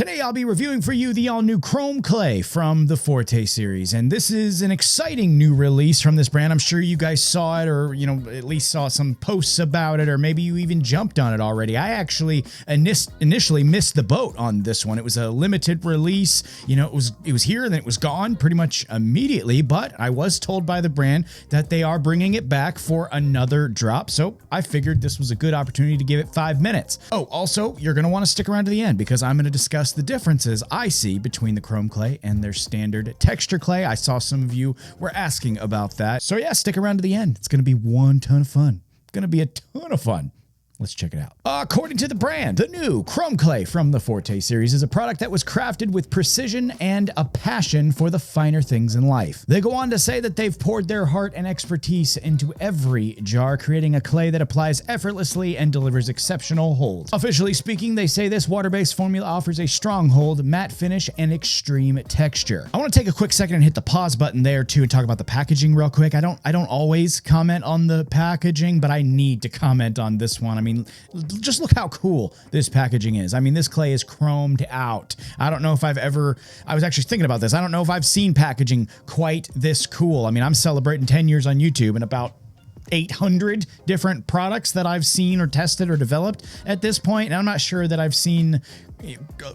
Today I'll be reviewing for you the all-new Chrome Clay from the Forte series, and this is an exciting new release from this brand. I'm sure you guys saw it, or at least saw some posts about it, or maybe you even jumped on it already. I actually initially missed the boat on this one. It was a limited release. It was here and then it was gone pretty much immediately, but I was told by the brand that they are bringing it back for another drop, so I figured this was a good opportunity to give it 5 minutes. Oh, also, you're going to want to stick around to the end because I'm going to discuss the differences I see between the Chrome Clay and their standard texture clay. I saw some of you were asking about that. So yeah, stick around to the end. It's going to be one ton of fun. It's going to be a ton of fun. Let's check it out. According to the brand, the new Chrome Clay from the Forte series is a product that was crafted with precision and a passion for the finer things in life. They go on to say that they've poured their heart and expertise into every jar, creating a clay that applies effortlessly and delivers exceptional hold. Officially speaking, they say this water-based formula offers a strong hold, matte finish, and extreme texture. I want to take a quick second and hit the pause button there too and talk about the packaging real quick. I don't always comment on the packaging, but I need to comment on this one. I mean, just look how cool this packaging is. I mean, this clay is chromed out. I don't know if I was actually thinking about this. I don't know if I've seen packaging quite this cool. I mean, I'm celebrating 10 years on YouTube and about 800 different products that I've seen or tested or developed at this point. And I'm not sure that I've seen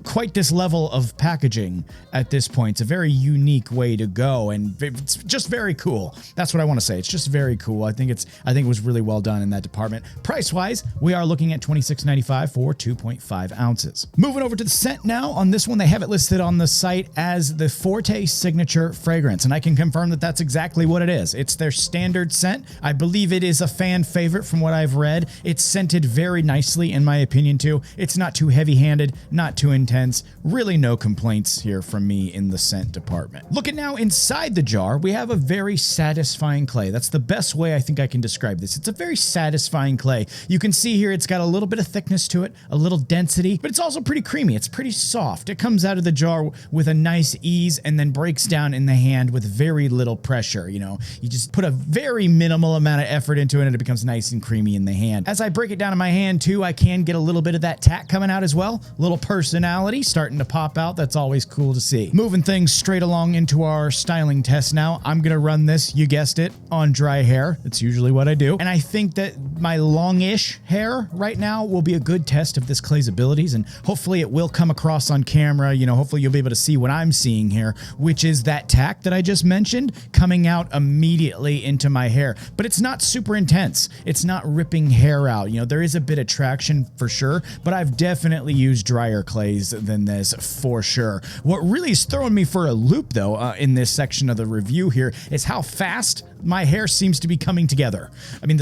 quite this level of packaging at this point. It's a very unique way to go, and it's just very cool. That's what I want to say. It's just very cool. I think it was really well done in that department. Price-wise, we are looking at $26.95 for 2.5 ounces. Moving over to the scent now. On this one, they have it listed on the site as the Forte Signature Fragrance, and I can confirm that that's exactly what it is. It's their standard scent. I believe it is a fan favorite from what I've read. It's scented very nicely, in my opinion, too. It's not too heavy-handed, not too intense. Really no complaints here from me in the scent department. Looking now inside the jar, we have a very satisfying clay. That's the best way I think I can describe this. It's a very satisfying clay. You can see here it's got a little bit of thickness to it, a little density, but it's also pretty creamy. It's pretty soft. It comes out of the jar with a nice ease and then breaks down in the hand with very little pressure. You just put a very minimal amount of effort into it and it becomes nice and creamy in the hand. As I break it down in my hand too, I can get a little bit of that tack coming out as well. A little personality starting to pop out. That's always cool to see. Moving things straight along into our styling test now. I'm going to run this, you guessed it, on dry hair. That's usually what I do. And I think that my longish hair right now will be a good test of this clay's abilities, and hopefully it will come across on camera. Hopefully you'll be able to see what I'm seeing here, which is that tack that I just mentioned coming out immediately into my hair. But it's not super intense. It's not ripping hair out. There is a bit of traction for sure, but I've definitely used drier clays than this for sure. What really is throwing me for a loop though in this section of the review here is how fast my hair seems to be coming together. I mean,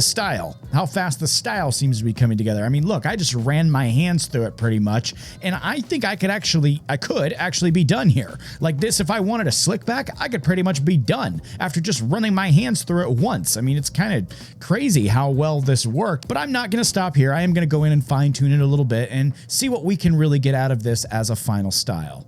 how fast the style seems to be coming together. I mean, look, I just ran my hands through it pretty much, and I think I could actually be done here. Like this, if I wanted a slick back, I could pretty much be done after just running my hands through it once. I mean, it's kind of crazy how well this worked, but I'm not going to stop here. I am going to go in and fine tune it a little bit and see what we can really get out of this as a final style.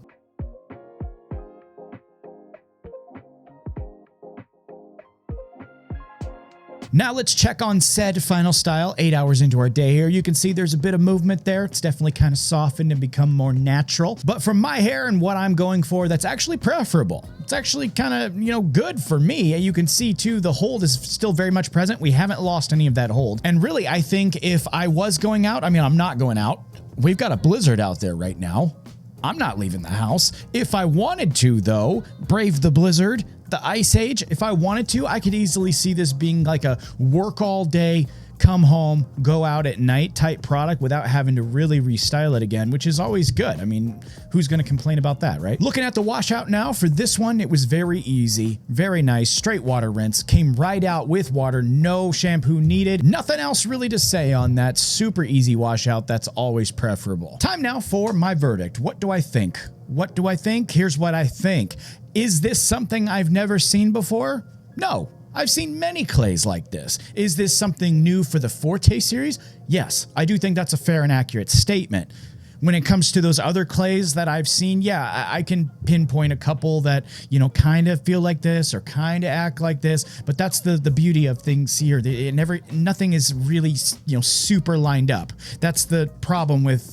Now let's check on said final style 8 hours into our day here. You can see there's a bit of movement there. It's definitely kind of softened and become more natural. But for my hair and what I'm going for, that's actually preferable. It's actually kind of, good for me. You can see too, the hold is still very much present. We haven't lost any of that hold. And really, I think if I was going out, I'm not going out. We've got a blizzard out there right now. I'm not leaving the house. If I wanted to, though, brave the blizzard, the ice age, if I wanted to, I could easily see this being like a work all day, come home, go out at night type product without having to really restyle it again, which is always good. I mean, who's going to complain about that, right? Looking at the washout now, for this one, it was very easy, very nice, straight water rinse, came right out with water, no shampoo needed, nothing else really to say on that. Super easy washout, that's always preferable. Time now for my verdict. What do I think? What do I think? Here's what I think. Is this something I've never seen before? No. I've seen many clays like this. Is this something new for the Forte series? Yes, I do think that's a fair and accurate statement. When it comes to those other clays that I've seen, yeah, I can pinpoint a couple that, you know, kind of feel like this or kind of act like this, but that's the beauty of things here. Nothing is really, you know, super lined up. That's the problem with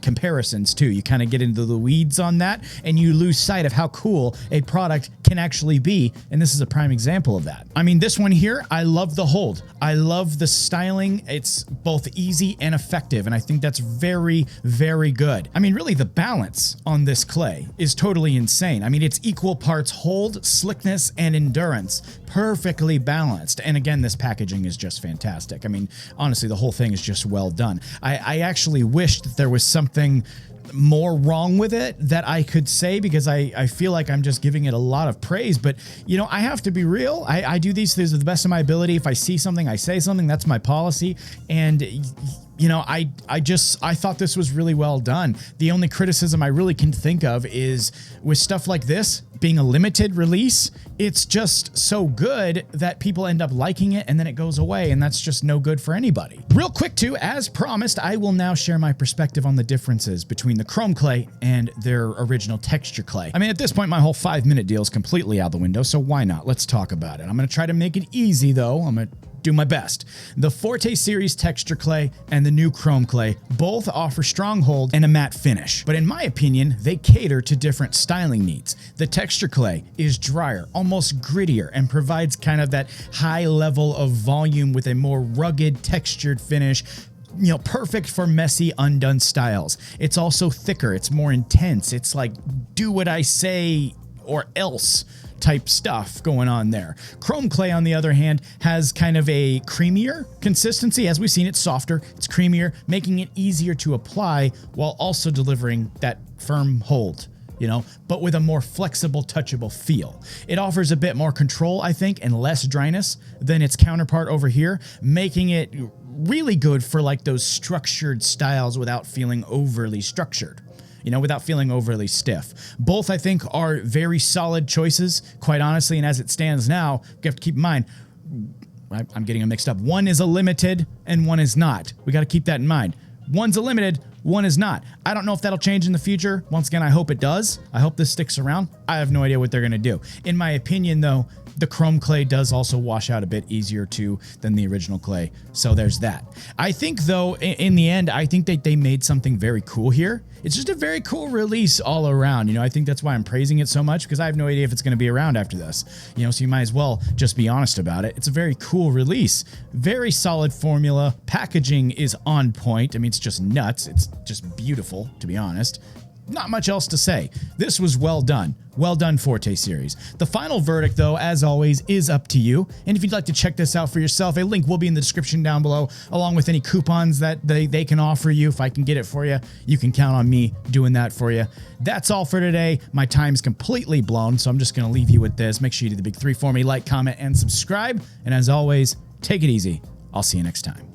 comparisons too. You kind of get into the weeds on that and you lose sight of how cool a product can actually be, and this is a prime example of that. I mean, this one here, I love the hold. I love the styling. It's both easy and effective, and I think that's very, very good. I mean, really, the balance on this clay is totally insane. I mean, it's equal parts hold, slickness, and endurance, perfectly balanced. And again, this packaging is just fantastic. I mean, honestly, the whole thing is just well done. I actually wish that there was something more wrong with it that I could say, because I feel like I'm just giving it a lot of praise. But, you know, I have to be real. I do these things to the best of my ability. If I see something, I say something. That's my policy. And, you know, I thought this was really well done. The only criticism I really can think of is with stuff like this being a limited release, it's just so good that people end up liking it and then it goes away, and that's just no good for anybody. Real quick too, as promised, I will now share my perspective on the differences between the chrome clay and their original texture clay. I mean, at this point, my whole 5-minute deal is completely out the window, so why not? Let's talk about it. I'm gonna try to make it easy though. I'm gonna do my best. The Forte series texture clay and the new chrome clay both offer strong hold and a matte finish, but in my opinion, they cater to different styling needs. The texture clay is drier, almost grittier, and provides kind of that high level of volume with a more rugged, textured finish, you know, perfect for messy, undone styles. It's also thicker, it's more intense. It's like, do what I say or else type stuff going on there. Chrome clay, on the other hand, has kind of a creamier consistency. As we've seen, it's softer, it's creamier, making it easier to apply while also delivering that firm hold, you know, but with a more flexible, touchable feel. It offers a bit more control, I think, and less dryness than its counterpart over here, making it really good for like those structured styles without feeling overly structured, you know, without feeling overly stiff. Both, I think, are very solid choices, quite honestly, and as it stands now, you have to keep in mind, I'm getting them mixed up. One is a limited and one is not. We got to keep that in mind. One's a limited, one is not. I don't know if that'll change in the future. Once again, I hope it does. I hope this sticks around. I have no idea what they're going to do. In my opinion, though, the chrome clay does also wash out a bit easier too than the original clay. So there's that. I think though, in the end, I think that they made something very cool here. It's just a very cool release all around. You know, I think that's why I'm praising it so much, because I have no idea if it's going to be around after this. You know, so you might as well just be honest about it. It's a very cool release. Very solid formula. Packaging is on point. I mean, it's just nuts. It's just beautiful, to be honest. Not much else to say. This was well done. Well done, Forte series. The final verdict, though, as always, is up to you. And if you'd like to check this out for yourself, a link will be in the description down below, along with any coupons that they can offer you. If I can get it for you, you can count on me doing that for you. That's all for today. My time's completely blown, so I'm just going to leave you with this. Make sure you do the big 3 for me: like, comment, and subscribe. And as always, take it easy. I'll see you next time.